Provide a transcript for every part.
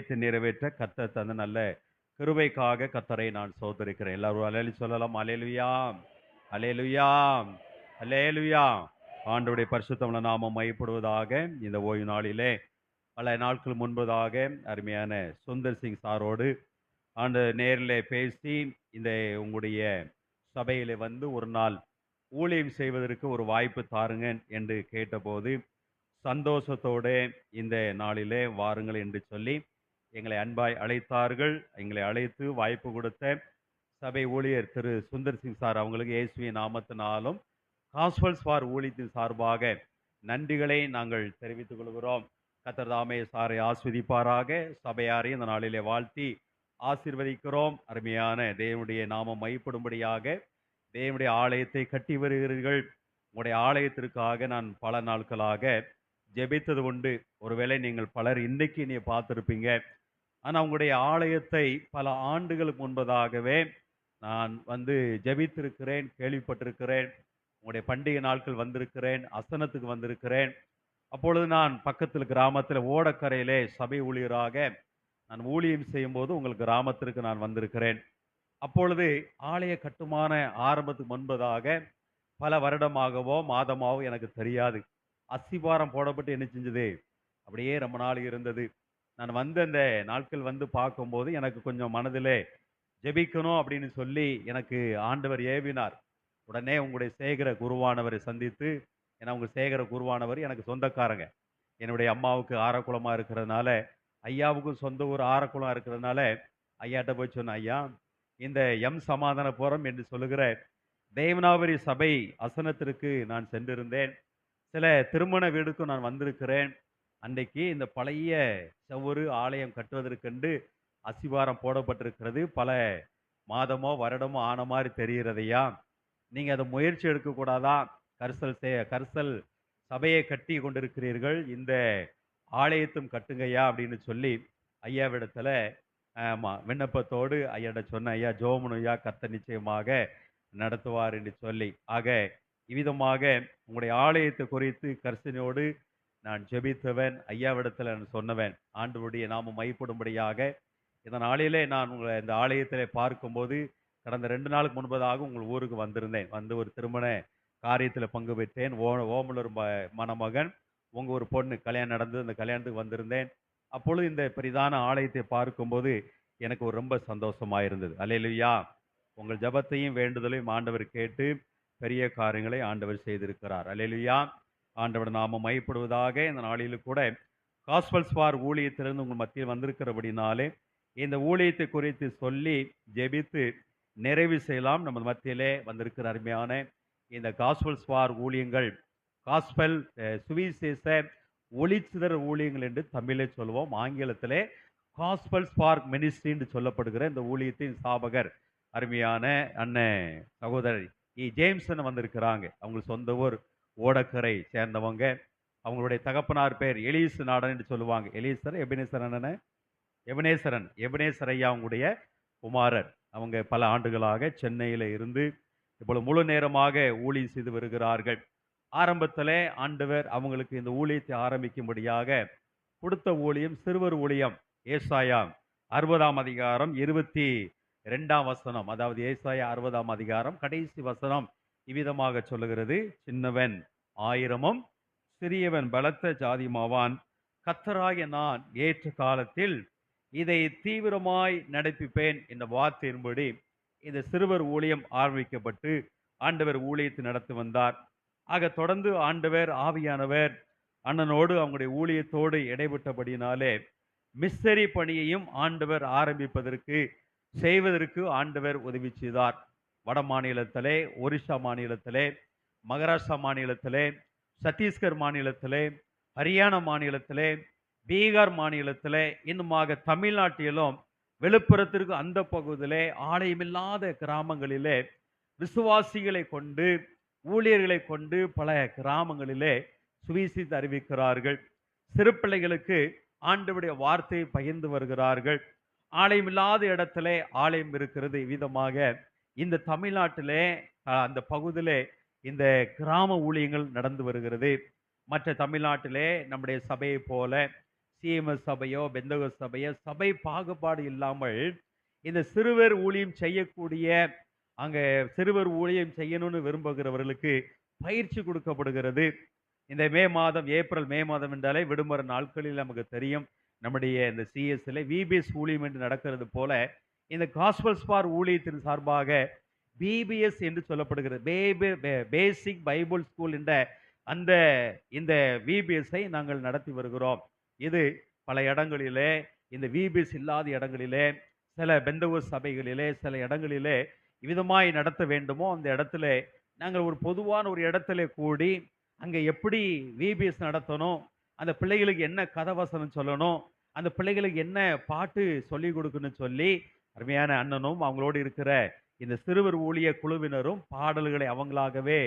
ஊழியத்தை நிறைவேற்ற கர்த்தர் தந்த நல்ல கிருபைக்காக கர்த்தரை நான் ஸ்தோத்திரிக்கிறேன். எல்லாரும் அல்லேலூயா சொல்லலாம். அல்லேலூயா, அல்லேலூயா, அல்லேலூயா. ஆண்டவருடைய பரிசுத்தமுள்ள நாமம் மையப்படுவதாக. இந்த ஓய்வு நாளிலே பல நாட்கள் முன்பதாக அருமையான சுந்தர் சிங் சாரோடு நேரிலே பேசி இந்த உங்களுடைய சபையிலே வந்து ஒரு நாள் ஊழியம் செய்வதற்கு ஒரு வாய்ப்பு தாருங்க என்று கேட்டபோது சந்தோஷத்தோடு இந்த நாளிலே வாருங்கள் என்று சொல்லி எங்களை அன்பாய் அழைத்தார்கள். எங்களை அழைத்து வாய்ப்பு கொடுத்த சபை ஊழியர் திரு சுந்தர் சிங் சார் அவங்களுக்கு இயேசுவின் நாமத்தினாலும் காஸ்பல்ஸ் ஃபார் ஊழியத்தின் சார்பாக நன்றிகளை நாங்கள் தெரிவித்துக் கொள்கிறோம். கர்த்தர் தாமே சாரை ஆஸ்வதிப்பாராக. சபையாரை இந்த நாளிலே வாழ்த்தி ஆசீர்வதிக்கிறோம். அருமையான தேவனுடைய நாமம் மையப்படும்படியாக தேவனுடைய ஆலயத்தை கட்டி வருகிறீர்கள். உங்களுடைய ஆலயத்திற்காக நான் பல நாட்களாக ஜெபித்தது உண்டு. ஒருவேளை நீங்கள் பலர் இன்னைக்கு நீ பார்த்துருப்பீங்க. ஆனால் உங்களுடைய ஆலயத்தை பல ஆண்டுகளுக்கு முன்பதாகவே நான் வந்து ஜெபித்திருக்கிறேன், கேள்விப்பட்டிருக்கிறேன். உங்களுடைய பண்டிகை நாட்கள் வந்திருக்கிறேன், அசனத்துக்கு வந்திருக்கிறேன். அப்பொழுது நான் பக்கத்தில் கிராமத்தில் ஓடக்கரையிலே சபை ஊழியராக நான் ஊழியம் செய்யும்போது உங்கள் கிராமத்திற்கு நான் வந்திருக்கிறேன். அப்பொழுது ஆலய கட்டுமான ஆரம்பத்துக்கு முன்பதாக பல வருடமாகவோ மாதமாகவோ எனக்கு தெரியாது. அஸ்திபாரம் போடப்பட்டு என்ன செஞ்சது அப்படியே ரொம்ப நாள் இருந்தது. நான் வந்து அந்த நாட்கள் வந்து பார்க்கும்போது எனக்கு கொஞ்சம் மனதிலே ஜெபிக்கணும் அப்படின்னு சொல்லி எனக்கு ஆண்டவர் ஏவினார். உடனே உங்களுடைய சேகர குருவானவரை சந்தித்து, ஏன்னா உங்கள் சேகர குருவானவர் எனக்கு சொந்தக்காரங்க. என்னுடைய அம்மாவுக்கு ஆரக்குளமாக இருக்கிறதுனால, ஐயாவுக்கும் சொந்த ஊர் ஆரக்குளம் இருக்கிறதுனால ஐயாட்ட போய் சொன்னேன், ஐயா இந்த சமாதானபுரம் என்று சொல்லுகிற தேவனாபுரி சபை அசனத்திற்கு நான் சென்றிருந்தேன். சில திருமண வீடுக்கும் நான் வந்திருக்கிறேன். அன்றைக்கு இந்த பழைய செவ்வறு ஆலயம் கட்டுவதற்கென்று அஸ்திவாரம் போடப்பட்டிருக்கிறது. பல மாதமோ வருடமோ ஆன மாதிரி தெரிகிறதையா, நீங்கள் அதை முயற்சி எடுக்கக்கூடாதா? கரிசல் சபையை கட்டி கொண்டிருக்கிறீர்கள், இந்த ஆலயத்தும் கட்டுங்கய்யா அப்படின்னு சொல்லி ஐயாவிடத்தில் விண்ணப்பத்தோடு ஐயாட்ட சொன்ன, ஐயா ஜோமனு ஐயா கர்த்தர் நிச்சயமாக நடத்துவார் என்று சொல்லி. ஆக இவ்விதமாக உங்களுடைய ஆலயத்தை குறித்து கர்சனையோடு நான் ஜெபித்தவன், ஐயாவிடத்தில் நான் சொன்னவன். ஆண்டவருடைய நாமம் மையப்படும்படியாக இந்த நாளிலே நான் உங்களை இந்த ஆலயத்திலே பார்க்கும்போது கடந்த 2 நாளுக்கு முன்பதாக உங்கள் ஊருக்கு வந்திருந்தேன். வந்து ஒரு திருமண காரியத்தில் பங்கு பெற்றேன். ஓமலூர் மணமகன், உங்கள் ஒரு பொண்ணு கல்யாணம் நடந்து அந்த கல்யாணத்துக்கு வந்திருந்தேன். அப்பொழுது இந்த பெரிதான ஆலயத்தை பார்க்கும்போது எனக்கு ஒரு ரொம்ப சந்தோஷமாக இருந்தது. அல்லேலூயா. உங்கள் ஜெபத்தையும் வேண்டுதலையும் ஆண்டவர் கேட்டு பெரிய காரியங்களை ஆண்டவர் செய்திருக்கிறார். அல்லேலூயா. ஆண்டவர் நாமம் மையப்படுவதாக. இந்த நாளில் கூட காஸ்பல்ஸ் ஃபார் ஊழியத்திலிருந்து உங்கள் மத்தியில் வந்திருக்கிறபடினாலே இந்த ஊழியத்தை குறித்து சொல்லி ஜெபித்து நிறைவு செய்யலாம். நம்ம மத்தியிலே வந்திருக்கிற அருமையான இந்த காஸ்பல்ஸ் ஃபார் ஊழியங்கள், காஸ்பல் சுவிசேஷ ஒளிச்சிதற ஊழியங்கள் என்று தமிழே சொல்லுவோம். ஆங்கிலத்திலே காஸ்பல்ஸ் ஃபார் மினிஸ்ட்ரி என்று சொல்லப்படுகிற இந்த ஊழியத்தின் ஸ்தாபகர் அருமையான அண்ணன் சகோதரர் ஜேம்சன் வந்திருக்கிறாங்க. அவங்க சொந்த ஊர் ஓடக்கரை சேர்ந்தவங்க. அவங்களுடைய தகப்பனார் பேர் எலீஸ் நாடன் என்று சொல்லுவாங்க. எலீசர் எபினேசர் அண்ணன் எபினேசர் ஐயா அவங்களுடைய குமாரர். அவங்க பல ஆண்டுகளாக சென்னையில் இருந்து இப்பொழுது முழு நேரமாக ஊழியம் செய்து வருகிறார்கள். ஆரம்பத்தில் ஆண்டவர் அவங்களுக்கு இந்த ஊழியத்தை ஆரம்பிக்கும்படியாக கொடுத்த ஊழியம் சிறுவர் ஊழியம். ஏசாயா 60ஆம் அதிகாரம் 22ஆம் வசனம், அதாவது ஏசாயா 60ஆம் அதிகாரம் கடைசி வசனம் இவ்விதமாக சொல்லுகிறது, சின்னவன் 1000 சிறியவன் பலத்த ஜாதியுமாவான், கர்த்தராகிய நான் ஏற்ற காலத்தில் இதை தீவிரமாய் நடப்பிப்பேன் என்ற வார்த்தையின்படி இந்த சிறுவர் ஊழியம் ஆரம்பிக்கப்பட்டு ஆண்டவர் ஊழியத்தை நடத்தி வந்தார். ஆக தொடர்ந்து ஆண்டவர் ஆவியானவர் அண்ணனோடு அவங்களுடைய ஊழியத்தோடு இடைப்பட்டபடினாலே மிஸ்ஸரி பணியையும் ஆண்டவர் ஆரம்பிப்பதற்கு செய்வதற்கு ஆண்டவர் உதவி செய்தார். வட மாநிலத்திலே, ஒரிசா மாநிலத்திலே, மகாராஷ்டிரா மாநிலத்திலே, சத்தீஸ்கர் மாநிலத்திலே, ஹரியானா மாநிலத்திலே, பீகார் மாநிலத்திலே, இன்னுமாக தமிழ்நாட்டிலும் விழுப்புரத்திற்கு அந்த பகுதியிலே ஆலயமில்லாத கிராமங்களிலே விசுவாசிகளை கொண்டு ஊழியர்களை கொண்டு பல கிராமங்களிலே சுவிசேஷத்தை அறிவிக்கிறார்கள். சிறு பிள்ளைகளுக்கு ஆண்டவருடைய வார்த்தையை பகிர்ந்து வருகிறார்கள். ஆலயம் இல்லாத இடத்திலே ஆலயம் இருக்கிறது. விதமாக இந்த தமிழ்நாட்டிலே அந்த பகுதியிலே இந்த கிராம ஊழியங்கள் நடந்து வருகிறது. மற்ற தமிழ்நாட்டிலே நம்முடைய சபையை போல சிஎம்எஸ் சபையோ பெந்தகோஸ் சபையோ சபை பாகுபாடு இல்லாமல் இந்த சிறுவர் ஊழியம் செய்யக்கூடிய அங்கே சிறுவர் ஊழியம் செய்யணும்னு விரும்புகிறவர்களுக்கு பயிற்சி கொடுக்கப்படுகிறது. இந்த மே மாதம், ஏப்ரல் மே மாதம் என்றாலே விடுமுறை நாட்களில் நமக்கு தெரியும். நம்முடைய இந்த சிஎஸ்ல விபிஎஸ் ஊழியம் என்று நடக்கிறது போல இந்த காஸ்பல்ஸ் ஃபார் ஊழியத்தின் சார்பாக பிபிஎஸ் என்று சொல்லப்படுகிறது, பேசிக் பைபிள் ஸ்கூல் என்ற அந்த இந்த விபிஎஸ்ஐ நாங்கள் நடத்தி வருகிறோம். இது பல இடங்களிலே, இந்த விபிஎஸ் இல்லாத இடங்களிலே, சில பெந்தகோஸ் சபைகளிலே, சில இடங்களிலே விதமாய் நடத்த வேண்டுமோ அந்த இடத்துல நாங்கள் ஒரு பொதுவான ஒரு இடத்துல கூடி அங்கே எப்படி விபிஎஸ் நடத்தணும், அந்த பிள்ளைகளுக்கு என்ன கதவசனம் சொல்லணும், அந்த பிள்ளைகளுக்கு என்ன பாட்டு சொல்லி கொடுக்கணும்னு சொல்லி அருமையான அண்ணனும் அவங்களோடு இருக்கிற இந்த சிறுவர் ஊழிய குழுவினரும் பாடல்களை அவங்களாகவே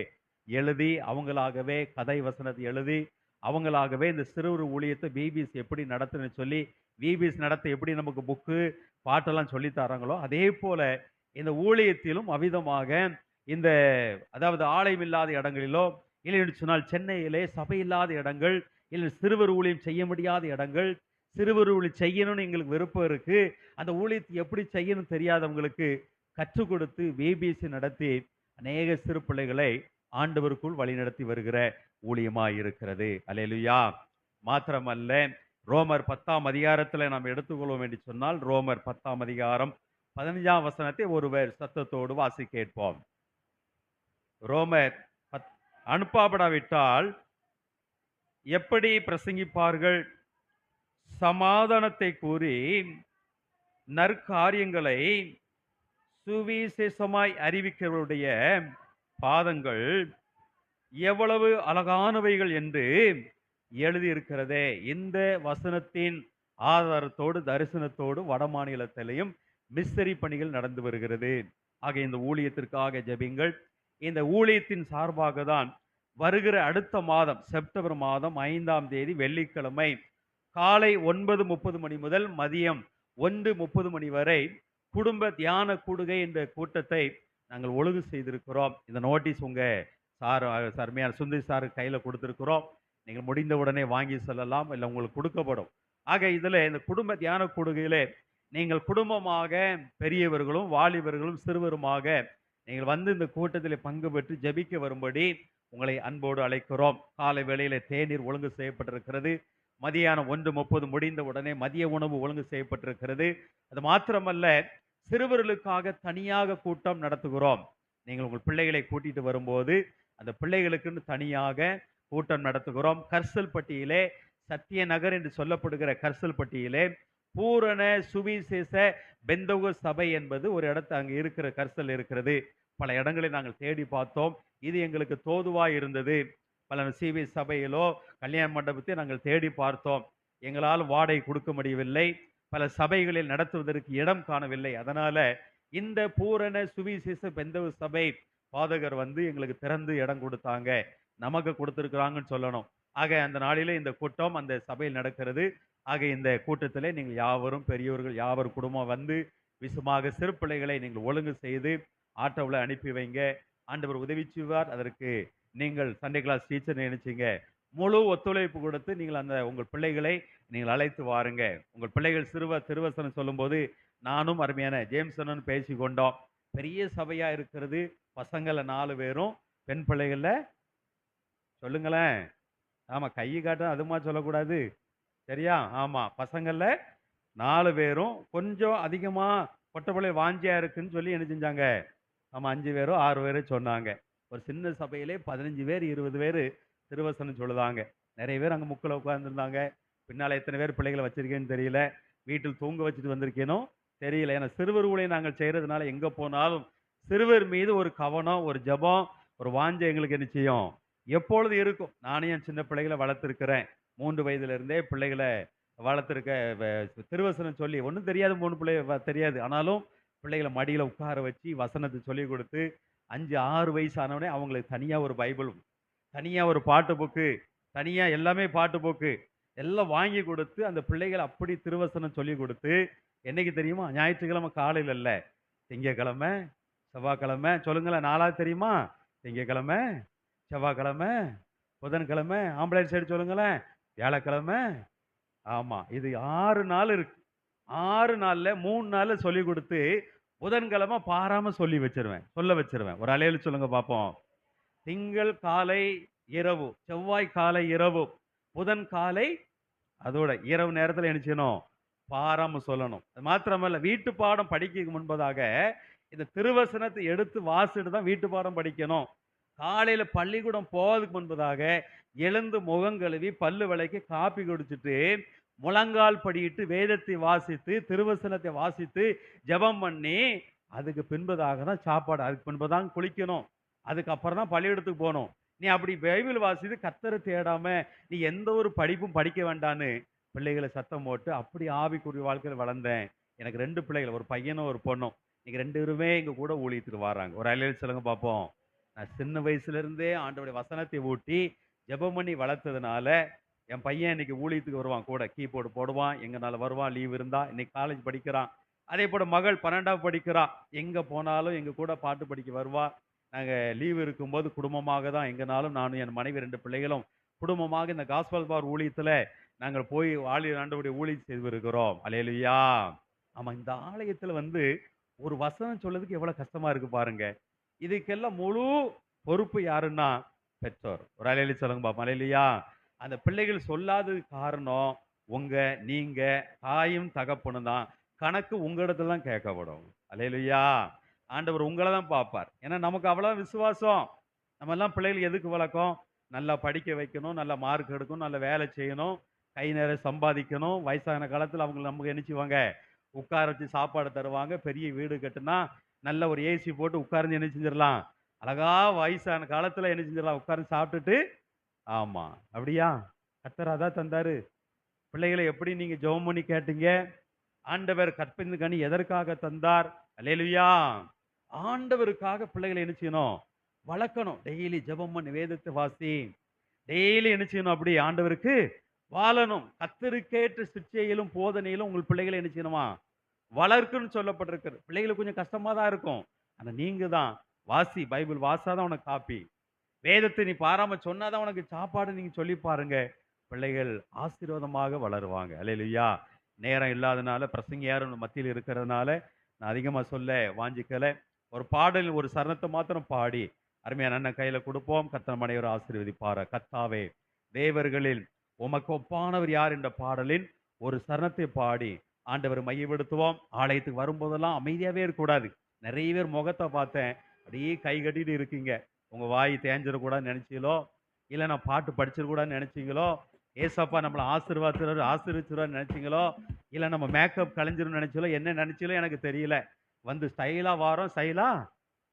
எழுதி, அவங்களாகவே கதை வசனத்தை எழுதி, அவங்களாகவே இந்த சிறுவர் ஊழியத்தை பிபிஎஸ் எப்படி நடத்தணும்னு சொல்லி, விபிஎஸ் நடத்த எப்படி நமக்கு புக்கு பாட்டெல்லாம் சொல்லி தராங்களோ அதே போல இந்த ஊழியத்திலும் அவ்விதமாக இந்த அதாவது ஆலயம் இல்லாத இடங்களிலோ, இல்லை என்று சொன்னால் சென்னையிலே சபை இல்லாத இடங்கள், இல்லை சிறுவர் ஊழியம் செய்ய முடியாத இடங்கள், சிறுவர் ஊழியம் செய்யணும்னு எங்களுக்கு விருப்பம் இருக்கு, அந்த ஊழியத்தை எப்படி செய்யணும் தெரியாதவங்களுக்கு கற்றுக் கொடுத்து பிபிசி நடத்தி அநேக சிறு பிள்ளைகளை ஆண்டவருக்குள் வழிநடத்தி வருகிற ஊழியமாய் இருக்கிறது. அல்லேலூயா. மாத்திரமல்ல, ரோமர் 10ஆம் அதிகாரத்தில் நாம் எடுத்துக்கொள்வோம் என்று சொன்னால், ரோமர் 10ஆம் அதிகாரம் 15ஆம் வசனத்தை ஒருவர் சத்தத்தோடு வாசி கேட்போம். ரோமர் அனுப்பாப்படாவிட்டால் எப்படி பிரசங்கிப்பார்கள்? சமாதானத்தை கூறி நற்காரியங்களை சுவிசேஷமாய் அறிவிக்கிறவருடைய பாதங்கள் எவ்வளவு அழகானவைகள் என்று எழுதியிருக்கிறதே. இந்த வசனத்தின் ஆதாரத்தோடு தரிசனத்தோடு வடமாநிலத்திலையும் மிஸ்ஸரி பணிகள் நடந்து வருகிறது. ஆக இந்த ஊழியத்திற்காக ஜெபிங்கள். இந்த ஊழியத்தின் சார்பாக தான் வருகிற அடுத்த மாதம் செப்டம்பர் மாதம் 5ஆம் தேதி வெள்ளிக்கிழமை காலை 9:30 மணி முதல் மதியம் 1:30 மணி வரை குடும்ப தியான கூடுகை என்ற கூட்டத்தை நாங்கள் ஒழுங்கு செய்திருக்கிறோம். இந்த நோட்டீஸ் உங்கள் சார் அருமையான சுந்தரி சார் கையில் கொடுத்துருக்குறோம். நீங்கள் முடிந்த உடனே வாங்கி செல்லலாம், இல்லை உங்களுக்கு கொடுக்கப்படும். ஆக இதில் இந்த குடும்ப தியான கூடுகையிலே நீங்கள் குடும்பமாக பெரியவர்களும் வாலிபர்களும் சிறுவருமாக நீங்கள் வந்து இந்த கூட்டத்தில் பங்கு பெற்று ஜெபிக்க வரும்படி உங்களை அன்போடு அழைக்கிறோம். காலை வேளையில் தேநீர் ஒழுங்கு செய்யப்பட்டிருக்கிறது. மதியானம் 1:30 முடிந்த உடனே மதிய உணவு ஒழுங்கு செய்யப்பட்டிருக்கிறது. அது மாத்திரமல்ல, சிறுவர்களுக்காக தனியாக கூட்டம் நடத்துகிறோம். நீங்கள் உங்கள் பிள்ளைகளை கூட்டிட்டு வரும்போது அந்த பிள்ளைகளுக்குன்னு தனியாக கூட்டம் நடத்துகிறோம். கர்சல்பட்டியிலே, சத்தியநகர் என்று சொல்லப்படுகிற கர்சல்பட்டியிலே பூரண சுவிசேஷ பெந்தகோஸ் சபை என்பது ஒரு இடத்து அங்கே இருக்கிற கர்சல் இருக்கிறது. பல இடங்களை நாங்கள் தேடி பார்த்தோம். இது எங்களுக்கு தோதுவாக இருந்தது. பல சிபிஎஸ் சபையிலோ கல்யாண மண்டபத்தை நாங்கள் தேடி பார்த்தோம். எங்களால் வாடகை கொடுக்க முடியவில்லை. பல சபைகளில் நடத்துவதற்கு இடம் காணவில்லை. அதனால இந்த பூரண சுவிசேஷ பெந்தகோஸ் சபை பாதகர் வந்து எங்களுக்கு திறந்து இடம் கொடுத்தாங்க, நமக்கு கொடுத்துருக்குறாங்கன்னு சொல்லணும். ஆக அந்த நாளிலே இந்த கூட்டம் அந்த சபையில் நடக்கிறது. ஆக இந்த கூட்டத்தில் நீங்கள் யாவரும் பெரியவர்கள் யாவர் குடும்பம் வந்து விசுமாக சிறு பிள்ளைகளை நீங்கள் ஒழுங்கு செய்து ஆட்டோவில் அனுப்பி வைங்க. ஆண்டவர் உதவி செய்வார். அதற்கு நீங்கள் சண்டே கிளாஸ் டீச்சர் நினைச்சிங்க முழு ஒத்துழைப்பு கொடுத்து நீங்கள் அந்த உங்கள் பிள்ளைகளை நீங்கள் அழைத்து வாருங்க. உங்கள் பிள்ளைகள் திருவசனம் சொல்லும்போது நானும் அருமையான ஜேம்சனும் பேசி கொண்டோம். பெரிய சபையா இருக்கிறது. பசங்களை 4 பேரும், பெண் பிள்ளைகளில் சொல்லுங்களேன். ஆமாம், கை காட்ட அதுமா சொல்லக்கூடாது, சரியா? ஆமாம், பசங்களில் 4 பேரும் கொஞ்சம் அதிகமாக பொட்டப்பிள்ளை வாஞ்சியாக இருக்குன்னு சொல்லி என்ன செஞ்சாங்க? ஆமாம், 5 பேரோ 6 பேரோ சொன்னாங்க. ஒரு சின்ன சபையிலே 15 பேர் 20 பேர் திருவசனம் சொல்லுதாங்க. நிறைய பேர் அங்கே முக்கில் உட்காந்துருந்தாங்க. பின்னால் எத்தனை பேர் பிள்ளைகளை வச்சிருக்கேன்னு தெரியல, வீட்டில் தூங்க வச்சுட்டு வந்திருக்கேனோ தெரியல. ஏன்னா சிறுவர் ஊழியம் நாங்கள் செய்கிறதுனால எங்கே போனாலும் சிறுவர் மீது ஒரு கவனம், ஒரு ஜபம், ஒரு வாஞ்சை எங்களுக்கு என்ன செய்யும், எப்பொழுது இருக்கும். நானே என் சின்ன பிள்ளைகளை வளர்த்துருக்கிறேன். 3 வயதுலேருந்தே பிள்ளைகளை வளர்த்துருக்க. திருவசனம் சொல்லி ஒன்றும் தெரியாது, 3 பிள்ளை தெரியாது, ஆனாலும் பிள்ளைகளை மடியில் உட்கார வச்சு வசனத்தை சொல்லி கொடுத்து 5-6 வயசு ஆனவனே அவங்களுக்கு தனியாக ஒரு பைபிள், தனியாக ஒரு பாட்டு புக்கு, தனியாக எல்லாமே பாட்டு புக்கு எல்லாம் வாங்கி கொடுத்து அந்த பிள்ளைகளை அப்படி திருவசனம் சொல்லி கொடுத்து, என்னைக்கு தெரியுமா? ஞாயிற்றுக்கிழமை காலையில் இல்லை, திங்கக்கிழமை செவ்வாய்க்கிழமை, சொல்லுங்களேன், 4ஆவது தெரியுமா? திங்கக்கிழமை, செவ்வாய்க்கிழமை, புதன்கிழமை, ஆம்பளை சைடு சொல்லுங்களேன், வியாழக்கிழமை, ஆமா. இது 6 நாள் இருக்கு. 6 நாள்ல 3 நாள்ல சொல்லிக் குடுத்து, புதன்கிழமை பாராம சொல்ல வச்சிருவேன். ஒரு அல்லேலூயா சொல்லுங்க பாப்போம். திங்கள் காலை இரவு, செவ்வாய் காலை இரவு, புதன் காலை அதோட இரவு நேரத்துல என்ன செய்யணும்? பாராம சொல்லணும். அது மாத்திரமல்ல, வீட்டு பாடம் படிக்க முன்பதாக, இந்த திருவசனத்தை எடுத்து வாசிட்டு தான் வீட்டு பாடம் படிக்கணும். காலையில பள்ளிக்கூடம் போவதற்கு முன்பதாக, எழுந்து முகம் கழுவி, பல்லு விளக்கி, காப்பி குடிச்சிட்டு, முழங்கால் படியிட்டு, வேதத்தை வாசித்து, திருவசனத்தை வாசித்து, ஜெபம் பண்ணி, அதுக்கு பின்பதாக தான் சாப்பாடு. அதுக்கு பின்பு தான் குளிக்கணும். அதுக்கப்புறம் தான் பள்ளிக்கூடத்துக்கு போணும். நீ அப்படி பைபிள் வாசித்து கர்த்தரை தேடாம, நீ எந்த ஒரு படிப்பும் படிக்க வேண்டான்னு பிள்ளைகள சத்தம் போட்டு, அப்படி ஆவிக்குரிய வாழ்க்கையில வளர்ந்தேன். எனக்கு 2 பிள்ளைகள். ஒரு பையனும், ஒரு பொண்ணும். இன்னைக்கு 2 பேருமே எங்க கூட ஊழியத்துக்கு வர்றாங்க. ஒரு அல்லேலூயா சொல்லுங்க பார்ப்போம். நான் சின்ன வயசுல இருந்தே ஆண்டவருடைய வசனத்தை ஊட்டி, ஜெபம் பண்ணி வளர்த்ததுனால, என் பையன் இன்னைக்கு ஊழியத்துக்கு வருவான் கூட. கீபோர்டு போடுவான், எங்கனால வருவான் லீவ் இருந்தா. இன்னைக்கு காலேஜ் படிக்கிறான். அதேபோல மகள் 12வது படிக்கிறா. எங்க போனாலும் எங்க கூட பாட்டு படிக்க வருவா. நாங்க லீவ் இருக்கும்போது குடும்பமாக தான் எங்கனாலும் நானும் என் மனைவி 2 பிள்ளைகளும் குடும்பமாக இந்த காஸ்பல் பார் ஊழியத்துல நாங்கள் போய் ஆண்டவருடைய ஊழியம் செய்து வருகிறோம். அல்லேலூயா. ஆமா, இந்த ஆலயத்துல வந்து ஒரு வசனம் சொல்றதுக்கு எவ்வளவு கஷ்டமா இருக்கு பாருங்க. இதுக்கெல்லாம் முழு பொறுப்பு யாருன்னா பெற்றோர். ஒரு அல்லேலூயா சொல்லுங்க பாப்போம். அல்லேலூயா. அந்த பிள்ளைகள் சொல்லாததுக்கு காரணம் உங்க, நீங்க, தாயும் தகப்பனும் தான். கணக்கு உங்களிடத்துல தான் கேட்கப்படும். அல்லேலூயா. ஆண்டவர் உங்கள தான் பார்ப்பார். ஏன்னா நமக்கு அவ்வளவு விசுவாசம். நம்ம எல்லாம் பிள்ளைகள் எதுக்கு வளர்க்கோம்? நல்லா படிக்க வைக்கணும், நல்ல மார்க் எடுக்கணும், நல்ல வேலை செய்யணும், கை நிறைய சம்பாதிக்கணும். வயசான காலத்துல அவங்க நமக்கு என்ன செய்வாங்க? உட்கார வச்சு சாப்பாடு தருவாங்க. பெரிய வீடு கட்டுனா, நல்ல ஒரு ஏசி போட்டு உட்கார்ந்து என்ன செஞ்சிடலாம்? அழகா வயசான காலத்துல என்ன செஞ்சிடலாம்? உட்கார்ந்து சாப்பிட்டுட்டு ஆமா. அப்படியா? கர்த்தர் அதான் தந்தாரு. பிள்ளைகளை எப்படி நீங்க ஜெபம் பண்ணி கேட்டீங்க? ஆண்டவர் கற்பித்த கனி எதற்காக தந்தார்? அல்லேலூயா. ஆண்டவருக்காக பிள்ளைகளை என்ன செய்யணும்? வளர்க்கணும். டெய்லி ஜெபம் பண்ணி வேதத்தை வாசி. டெய்லி என்ன செய்யணும்? அப்படி ஆண்டவருக்கு வாழணும். கர்த்தருக்கேற்ற சிட்சையிலும் போதனையிலும் உங்கள் பிள்ளைகளை என்ன செய்யணுமா? வளர்க்கணும்னு சொல்லப்பட்டிருக்கு. பிள்ளைகளுக்கு கொஞ்சம் கஷ்டமா தான் இருக்கும். ஆனா நீங்க தான் வாசி. பைபிள் வாசாதான் உனக்கு காப்பி. வேதத்தை நீ பாராம சொன்னாதான் உனக்கு சாப்பாடு நீங்க சொல்லி பாருங்க. பிள்ளைகள் ஆசீர்வாதமாக வளருவாங்க. அல்லேலூயா. நேரம் இல்லாதனால பிரசங்கியார் மத்தியில் இருக்கிறதுனால நான் அதிகமா சொல்ல வாஞ்சிக்கல. ஒரு பாடல், ஒரு சரணத்தை மாத்திரம் பாடி அருமையான அண்ணன் கையில கொடுப்போம். கர்த்தர் மனைவர் ஆசீர்வதிப்பார. கர்த்தாவே, தேவர்களில் உமக்கு ஒப்பானவர் யார் என்ற பாடலின் ஒரு சரணத்தை பாடி ஆண்டவர் மையப்படுத்துவோம். ஆலயத்துக்கு வரும்போதெல்லாம் அமைதியாவே இருக்கக்கூடாது. நிறைய பேர் முகத்தை பார்த்தேன், அப்படியே கை கட்டிட்டு இருக்கீங்க. உங்க வாய் தேஞ்சிடக்கூடாதுன்னு நினைச்சீங்களோ, இல்லை நான் பாட்டு படிச்சிடக்கூடாதுன்னு நினைச்சீங்களோ, ஏசப்பா நம்மளை ஆசீர்வதிச்சிருவான்னு நினைச்சீங்களோ, இல்லை நம்ம மேக்கப் கலைஞ்சிரும் நினைச்சீங்களோ, என்ன நினைச்சீங்களோ எனக்கு தெரியல. வந்து ஸ்டைலா வாரோம், ஸ்டைலா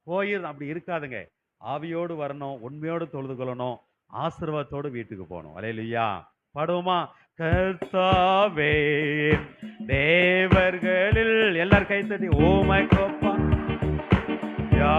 போயிடும். அப்படி இருக்காதுங்க. ஆவியோடு வரணும், உண்மையோடு தொழுது கொள்ளணும், ஆசீர்வாதத்தோடு வீட்டுக்கு போகணும். அல்லேலூயா. பாடுவோமா? கர்த்தாவே, தேவர்களில் எல்லாரும் கைத்தட்டி ஓமை கோப்பா யா